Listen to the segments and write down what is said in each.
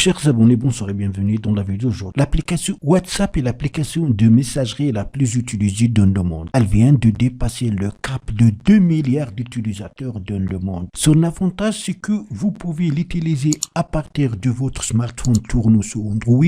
Chers abonnés, bonsoir et bienvenue dans la vidéo d'aujourd'hui. L'application WhatsApp est l'application de messagerie la plus utilisée dans le monde. Elle vient de dépasser le cap de 2 milliards d'utilisateurs dans le monde. Son avantage, c'est que vous pouvez l'utiliser à partir de votre smartphone tournant sur Android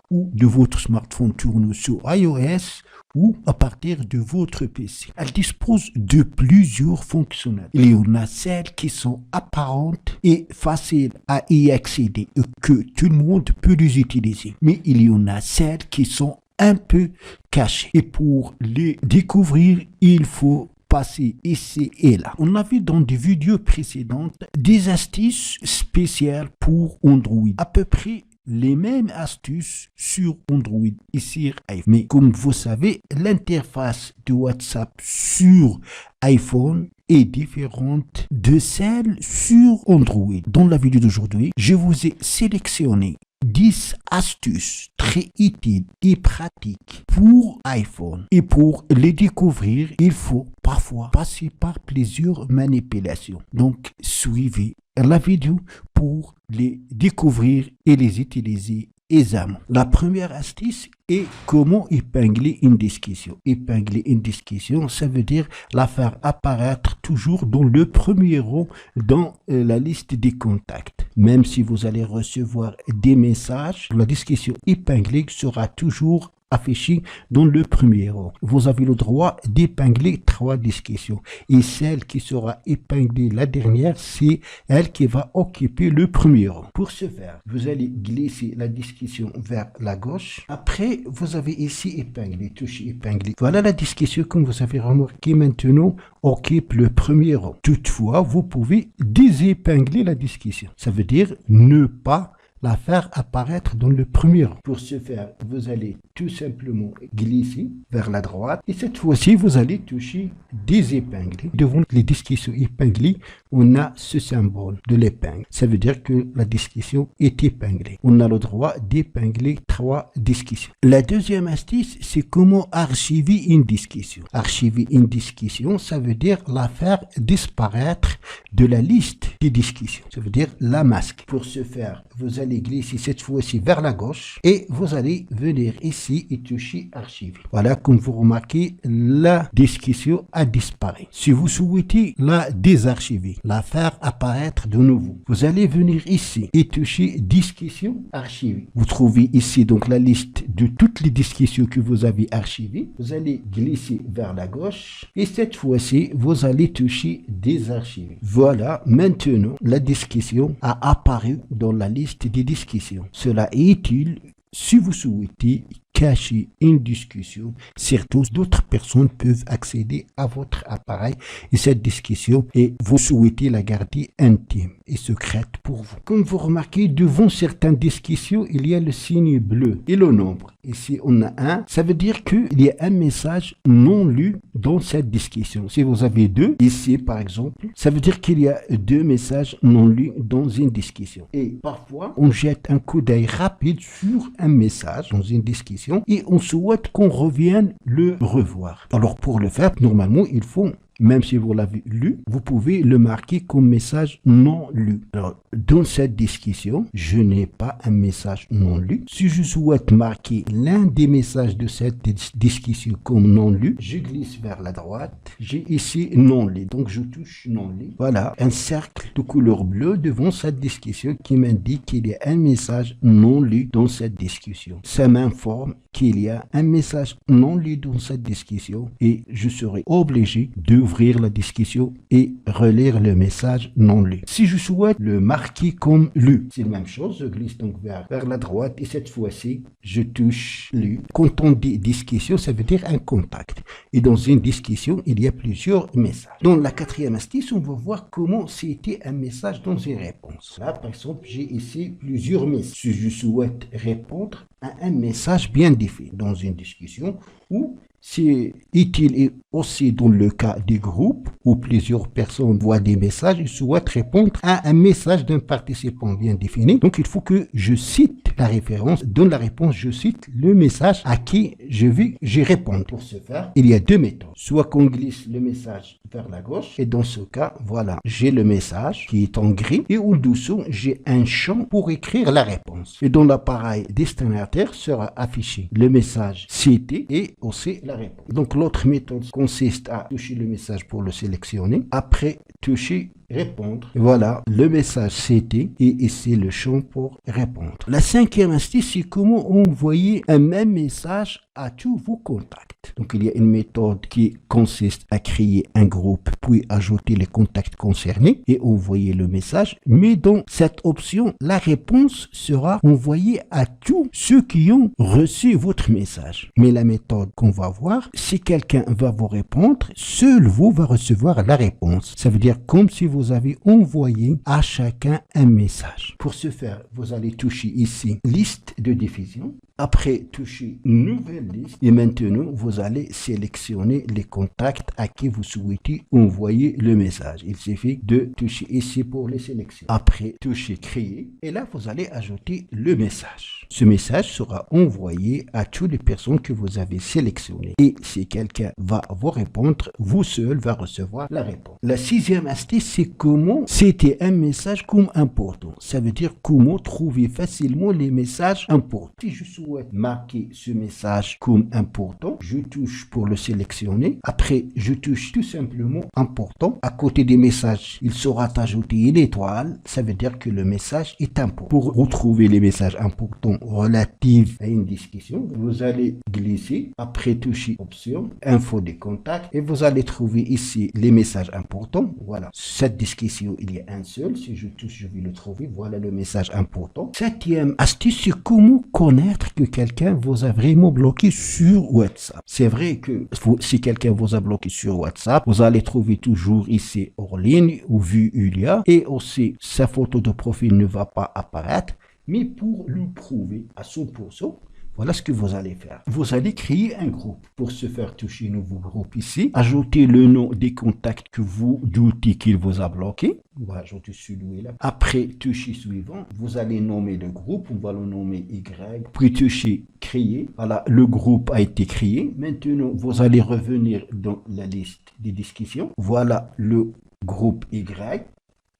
ou de votre smartphone tournant sur iOS ou à partir de votre PC. Elle dispose de plusieurs fonctionnalités. Il y en a celles qui sont apparentes et faciles à y accéder et que tout le monde peut les utiliser. Mais il y en a celles qui sont un peu cachées. Et pour les découvrir, il faut passer ici et là. On a vu dans des vidéos précédentes des astuces spéciales pour Android. À peu près les mêmes astuces sur Android et sur iPhone. Mais comme vous savez, l'interface de WhatsApp sur iPhone est différente de celle sur Android. Dans la vidéo d'aujourd'hui, je vous ai sélectionné 10 astuces très utiles et pratiques pour iPhone. Et pour les découvrir, il faut parfois passer par plusieurs manipulations. Donc, suivez la vidéo pour les découvrir et les utiliser aisément. La première astuce est comment épingler une discussion. Épingler une discussion, ça veut dire la faire apparaître toujours dans le premier rang dans la liste des contacts. Même si vous allez recevoir des messages, la discussion épinglée sera toujours affichée dans le premier rang. Vous avez le droit d'épingler 3 discussions. Et celle qui sera épinglée la dernière, c'est elle qui va occuper le premier rang. Pour ce faire, vous allez glisser la discussion vers la gauche. Après, vous avez ici épinglé, touche épinglé. Voilà la discussion, comme vous avez remarqué maintenant, occupe le premier rang. Toutefois, vous pouvez désépingler la discussion. Ça veut dire ne pas la faire apparaître dans le premier rang. Pour ce faire, vous allez tout simplement glisser vers la droite et cette fois-ci, vous allez toucher désépingler. Devant les discussions épinglées, on a ce symbole de l'épingle. Ça veut dire que la discussion est épinglée. On a le droit d'épingler 3 discussions. La deuxième astuce, c'est comment archiver une discussion. Archiver une discussion, ça veut dire la faire disparaître de la liste des discussions. Ça veut dire la masquer. Pour ce faire, vous allez glisser cette fois-ci vers la gauche et vous allez venir ici et toucher archiver. Voilà, comme vous remarquez, la discussion a disparu. Si vous souhaitez la désarchiver, la faire apparaître de nouveau, vous allez venir ici et toucher discussion archivée. Vous trouvez ici donc la liste de toutes les discussions que vous avez archivées. Vous allez glisser vers la gauche et cette fois-ci, vous allez toucher désarchiver. Voilà, maintenant, la discussion a apparu dans la liste des discussions. Cela est utile si vous souhaitez cacher une discussion. Surtout, d'autres personnes peuvent accéder à votre appareil et cette discussion et vous souhaitez la garder intime et secrète pour vous. Comme vous remarquez, devant certaines discussions, il y a le signe bleu et le nombre. Ici, on a 1. Ça veut dire qu'il y a un message non lu dans cette discussion. Si vous avez 2, ici par exemple, ça veut dire qu'il y a 2 messages non lus dans une discussion. Et parfois, on jette un coup d'œil rapide sur un message dans une discussion et on souhaite qu'on revienne le revoir. Alors pour le faire, normalement, il faut, même si vous l'avez lu, vous pouvez le marquer comme message non lu. Alors, dans cette discussion, je n'ai pas un message non lu. Si je souhaite marquer l'un des messages de cette discussion comme non lu, je glisse vers la droite. J'ai ici non lu. Donc, je touche non lu. Voilà, un cercle de couleur bleue devant cette discussion qui m'indique qu'il y a un message non lu dans cette discussion. Ça m'informe qu'il y a un message non lu dans cette discussion et je serai obligé d'ouvrir la discussion et relire le message non lu. Si je souhaite le marquer comme lu, c'est la même chose, je glisse donc vers la droite et cette fois-ci, je touche lu. Quand on dit discussion, ça veut dire un contact. Et dans une discussion, il y a plusieurs messages. Dans la 4e astuce, on va voir comment c'était un message dans une réponse. Là, par exemple, j'ai ici plusieurs messages. Si je souhaite répondre à un message bien défini dans une discussion ou c'est utile aussi dans le cas des groupes où plusieurs personnes voient des messages et souhaitent répondre à un message d'un participant bien défini. Donc, il faut que je cite la référence, donne la réponse, je cite, le message à qui je réponds. Pour ce faire, il y a deux méthodes. Soit qu'on glisse le message vers la gauche, et dans ce cas, voilà, j'ai le message qui est en gris, et au-dessous, j'ai un champ pour écrire la réponse. Et dans l'appareil destinataire sera affiché le message cité et aussi la réponse. Donc l'autre méthode consiste à toucher le message pour le sélectionner, après toucher répondre. Voilà, le message c'était et ici le champ pour répondre. La cinquième astuce, c'est comment envoyer un même message à tous vos contacts. Donc il y a une méthode qui consiste à créer un groupe puis ajouter les contacts concernés et envoyer le message. Mais dans cette option, la réponse sera envoyée à tous ceux qui ont reçu votre message. Mais la méthode qu'on va voir, si quelqu'un va vous répondre, seul vous va recevoir la réponse. Ça veut dire comme si vous avez envoyé à chacun un message. Pour ce faire, vous allez toucher ici liste de diffusion. Après, touchez nouvelle liste et maintenant, vous allez sélectionner les contacts à qui vous souhaitez envoyer le message. Il suffit de toucher ici pour les sélections. Après, touchez créer et là, vous allez ajouter le message. Ce message sera envoyé à toutes les personnes que vous avez sélectionnées. Et si quelqu'un va vous répondre, vous seul va recevoir la réponse. La sixième astuce, c'est comment c'était un message comme important. Ça veut dire comment trouver facilement les messages importants. Si je souhaite marquer ce message comme important, je touche pour le sélectionner. Après, je touche tout simplement important. À côté des messages, il sera ajouté une étoile. Ça veut dire que le message est important. Pour retrouver les messages importants relatifs à une discussion, vous allez glisser. Après, toucher option, info des contacts et vous allez trouver ici les messages importants. Voilà, cette discussion, il y a un seul. Si je touche, je vais le trouver. Voilà le message important. Septième astuce, c'est comment connaître que quelqu'un vous a vraiment bloqué sur WhatsApp. C'est vrai que si quelqu'un vous a bloqué sur WhatsApp, vous allez trouver toujours ici hors ligne ou vu il y a et aussi sa photo de profil ne va pas apparaître. Mais pour le prouver à 100%, voilà ce que vous allez faire. Vous allez créer un groupe. Pour se faire toucher un nouveau groupe ici, ajoutez le nom des contacts que vous doutez qu'il vous a bloqué. On va ajouter celui-là. Après, toucher suivant. Vous allez nommer le groupe. On va le nommer Y. Puis toucher créer. Voilà, le groupe a été créé. Maintenant, vous allez revenir dans la liste des discussions. Voilà le groupe Y.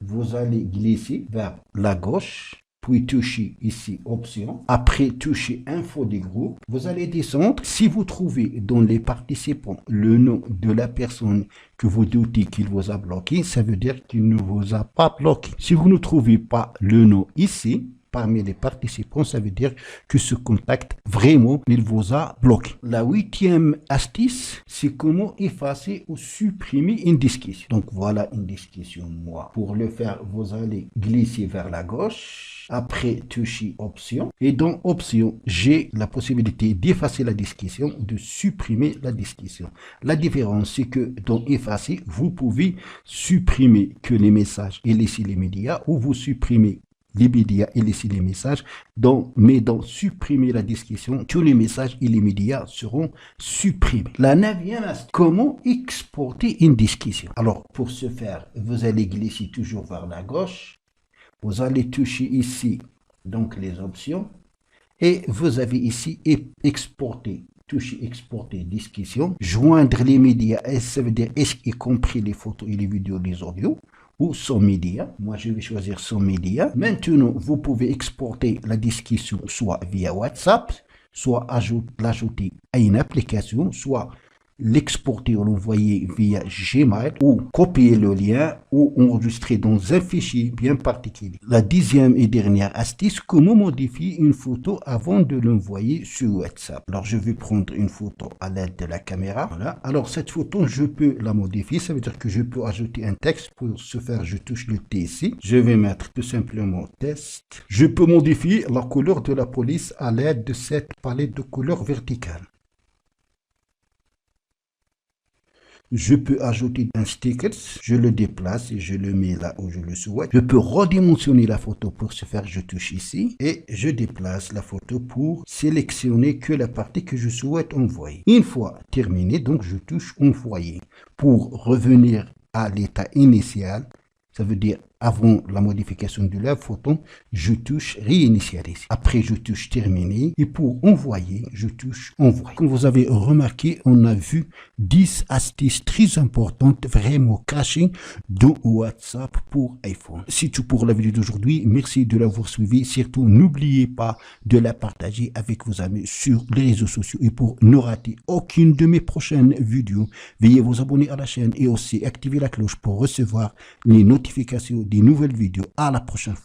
Vous allez glisser vers la gauche. Puis touchez ici option. Après touchez info des groupes. Vous allez descendre. Si vous trouvez dans les participants le nom de la personne que vous doutez qu'il vous a bloqué, ça veut dire qu'il ne vous a pas bloqué. Si vous ne trouvez pas le nom ici, parmi les participants, ça veut dire que ce contact, vraiment, il vous a bloqué. La huitième astuce, c'est comment effacer ou supprimer une discussion. Donc, voilà une discussion, moi. Pour le faire, vous allez glisser vers la gauche. Après, toucher option. Et dans option, j'ai la possibilité d'effacer la discussion, de supprimer la discussion. La différence, c'est que dans effacer, vous pouvez supprimer que les messages et laisser les médias, ou vous supprimez les médias et laisser les messages, mais dans supprimer la discussion, tous les messages et les médias seront supprimés. La neuvième astuce, comment exporter une discussion. Alors, pour ce faire, vous allez glisser toujours vers la gauche. Vous allez toucher ici, donc les options, et vous avez ici exporter. Toucher exporter discussion, joindre les médias, ça veut dire y compris les photos et les vidéos, les audios, ou son média. Moi, je vais choisir son média. Maintenant, vous pouvez exporter la discussion soit via WhatsApp, soit l'ajouter à une application, soit l'exporter ou l'envoyer via Gmail, ou copier le lien ou enregistrer dans un fichier bien particulier. La dixième et dernière astuce, comment modifier une photo avant de l'envoyer sur WhatsApp. Alors, je vais prendre une photo à l'aide de la caméra. Voilà. Alors, cette photo, je peux la modifier. Ça veut dire que je peux ajouter un texte. Pour ce faire, je touche le T ici. Je vais mettre tout simplement test. Je peux modifier la couleur de la police à l'aide de cette palette de couleurs verticale. Je peux ajouter un sticker, je le déplace et je le mets là où je le souhaite. Je peux redimensionner la photo. Pour ce faire, je touche ici et je déplace la photo pour sélectionner que la partie que je souhaite envoyer. Une fois terminé, donc je touche envoyer. Pour revenir à l'état initial, ça veut dire Avant la modification de la photo, je touche réinitialiser. Après, je touche terminer. Et pour envoyer, je touche envoyer. Comme vous avez remarqué, on a vu 10 astuces très importantes, vraiment cachées dans WhatsApp pour iPhone. C'est tout pour la vidéo d'aujourd'hui. Merci de l'avoir suivi. Surtout, n'oubliez pas de la partager avec vos amis sur les réseaux sociaux. Et pour ne rater aucune de mes prochaines vidéos, veuillez vous abonner à la chaîne et aussi activer la cloche pour recevoir les notifications des nouvelles vidéos. À la prochaine fois.